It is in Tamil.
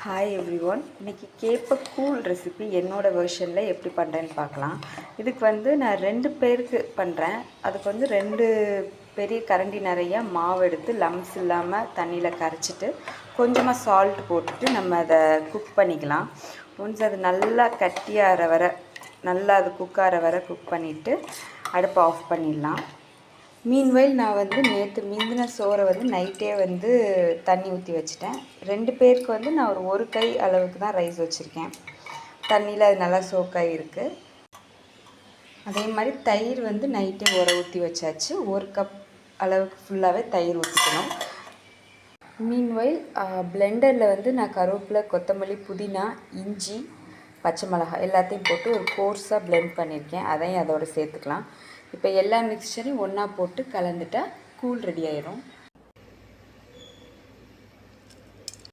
Hi everyone. இன்றைக்கி கேப்பை கூழ் ரெசிபி என்னோடய வெர்ஷனில் எப்படி பண்ணுறேன்னு பார்க்கலாம். இதுக்கு நான் 2 பேருக்கு பண்ணுறேன். அதுக்கு 2 பெரிய கரண்டி நிறைய மாவு எடுத்து லம்ஸ் இல்லாமல் தண்ணியில் கரைச்சிட்டு கொஞ்சமாக சால்ட் போட்டுட்டு நம்ம அதை குக் பண்ணிக்கலாம். ஒன்ஸ் அது நல்லா கட்டியாகிற வர நல்லா அது குக் ஆகிற வர குக் பண்ணிவிட்டு அடுப்பை ஆஃப் பண்ணிடலாம். மீன்வைல் நான் நேற்று மிந்தின சோறை நைட்டே தண்ணி ஊற்றி வச்சுட்டேன். 2 பேருக்கு நான் ஒரு கை அளவுக்கு தான் ரைஸ் வச்சுருக்கேன். தண்ணியில் அது நல்லா சோக்காகி இருக்குது. அதே மாதிரி தயிர் நைட்டே ஊற்றி வச்சாச்சு. 1 கப் அளவுக்கு ஃபுல்லாகவே தயிர் ஊற்றிக்கணும். மீன்வைல் பிளெண்டரில் நான் கருவேப்பிலை, கொத்தமல்லி, புதினா, இஞ்சி, பச்சை மிளகாய் எல்லாத்தையும் போட்டு ஒரு கோர்ஸாக பிளெண்ட் பண்ணியிருக்கேன். அதையும் அதோடு சேர்த்துக்கலாம். இப்போ எல்லா மிக்சரையும் ஒன்றா போட்டு கலந்துட்டால் கூழ் ரெடி ஆயிடும்.